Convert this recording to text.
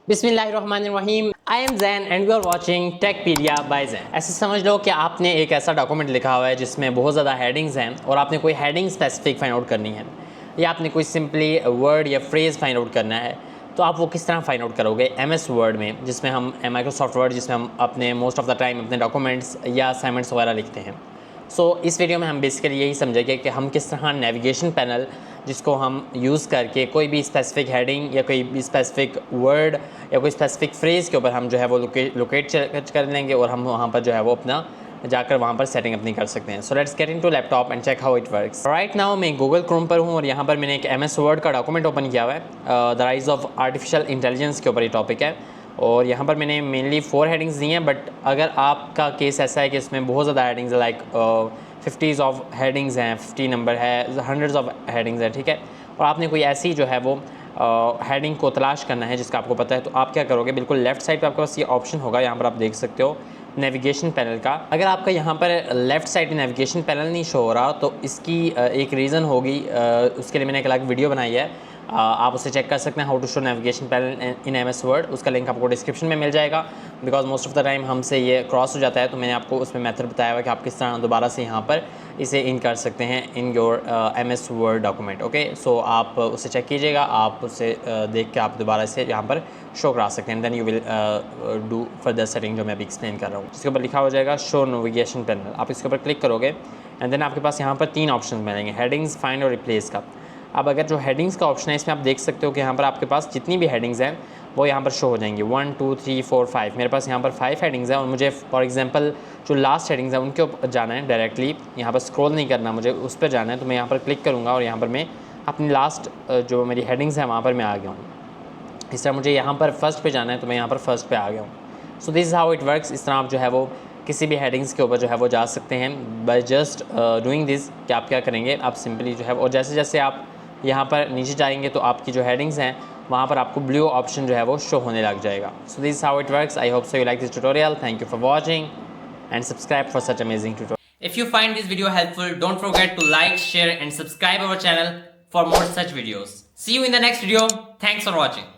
बिस्मिल्लाहिर्रहमानिर्रहीम। I am Jain and you are watching Techpedia by Jain. ऐसे समझ लो कि आपने एक ऐसा डॉक्यूमेंट लिखा हुआ है जिसमें बहुत ज़्यादा हेडिंग्स हैं और आपने कोई हेडिंग स्पेसिफिक फाइंड आउट करनी है या आपने कोई सिंपली वर्ड या फ्रेज़ फाइंड आउट करना है। तो आप वो किस तरह फाइंड आउट करोगे एमएस वर्ड में, जिसमें हम माइक्रोसॉफ्ट वर्ड जिसमें हम अपने मोस्ट ऑफ द टाइम अपने डॉक्यूमेंट्स या असाइनमेंट्स वगैरह लिखते हैं। इस वीडियो में हम बेसिकली यही समझेंगे कि हम किस तरह नेविगेशन पैनल जिसको हम यूज़ करके कोई भी स्पेसिफिक हेडिंग या कोई भी स्पेसिफिक वर्ड या कोई स्पेसिफिक फ्रेज़ के ऊपर हम जो है वो लोकेट कर लेंगे और हम वहाँ पर जो है वो अपना जाकर वहाँ पर सेटिंग अपनी कर सकते हैं। So let's get into laptop and check how it works. Right now मैं गूगल क्रोम पर हूँ और यहाँ पर मैंने एक एमएस वर्ड का डॉक्यूमेंट ओपन किया हुआ है। The rise of artificial intelligence के ऊपर ये टॉपिक है और यहाँ पर मैंने मेनली 4 हेडिंग्स दी हैं। बट अगर आपका केस ऐसा है कि इसमें बहुत ज़्यादा हेडिंग्स है, लाइक 50s ऑफ हेडिंग्स हैं, 50 नंबर है, हंड्रेड्स ऑफ हेडिंग्स हैं, ठीक है, और आपने कोई ऐसी जो है वो हेडिंग को तलाश करना है जिसका आपको पता है, तो आप क्या करोगे, बिल्कुल लेफ्ट साइड पे आपके पास ये ऑप्शन होगा, यहाँ पर आप देख सकते हो नेविगेशन पैनल का। अगर आपका यहाँ पर लेफ़्ट साइड नेविगेशन पैनल नहीं शो हो रहा तो इसकी एक रीज़न होगी। उसके लिए मैंने एक अलग वीडियो बनाई है, आप उसे चेक कर सकते हैं, how to show navigation panel in MS Word. उसका लिंक आपको डिस्क्रिप्शन में मिल जाएगा, because most of the time हमसे ये क्रॉस हो जाता है। तो मैंने आपको उसमें मेथड बताया हुआ कि आप किस तरह दोबारा से यहाँ पर इसे इन कर सकते हैं in your MS Word document. Okay, so आप उसे चेक कीजिएगा, आप उसे देख के आप दोबारा से यहाँ पर शो करा सकते हैं। Then you will do further setting जो मैं अभी एक्सप्लेन कर रहा हूँ। इसके ऊपर लिखा हो जाएगा शो नेविगेशन पैनल, आप इसके ऊपर क्लिक करोगे एंड देन आपके पास यहाँ पर 3 ऑप्शन मिलेंगे, हेडिंग्स, फाइंड और रिप्लेस का। अब अगर जो हेडिंग्स का ऑप्शन है इसमें आप देख सकते हो कि यहाँ पर आपके पास जितनी भी हेडिंग्स हैं वो यहाँ पर शो हो जाएंगी, 1 2 3 4 5। मेरे पास यहाँ पर 5 हेडिंग्स हैं और मुझे फॉर एग्जांपल जो लास्ट हेडिंग्स हैं उनके ऊपर जाना है डायरेक्टली, यहाँ पर स्क्रॉल नहीं करना, मुझे उस पर जाना है। तो मैं यहाँ पर क्लिक करूँगा और यहाँ पर मैं अपनी लास्ट जो मेरी हेडिंग्स हैं वहाँ पर मैं आ गया हूँ। इस तरह मुझे यहाँ पर फर्स्ट पे जाना है तो मैं यहाँ पर फर्स्ट पे आ गया हूँ। So this is how it works. इस तरह आप जो है वो किसी भी हेडिंग्स के ऊपर जो है वो जा सकते हैं बाय जस्ट डूइंग दिस। कि आप क्या करेंगे, आप सिंपली जो है और जैसे जैसे आप यहाँ पर नीचे जाएंगे तो आपकी जो हेडिंग्स हैं वहाँ पर आपको ब्लू ऑप्शन जो है वो शो होने लग जाएगा। So this is how it works. I hope so you like this tutorial. Thank you for watching and subscribe for such amazing tutorials. If you find this video helpful, don't forget to like, share and subscribe our channel for more such videos. See you in the next video. Thanks for watching.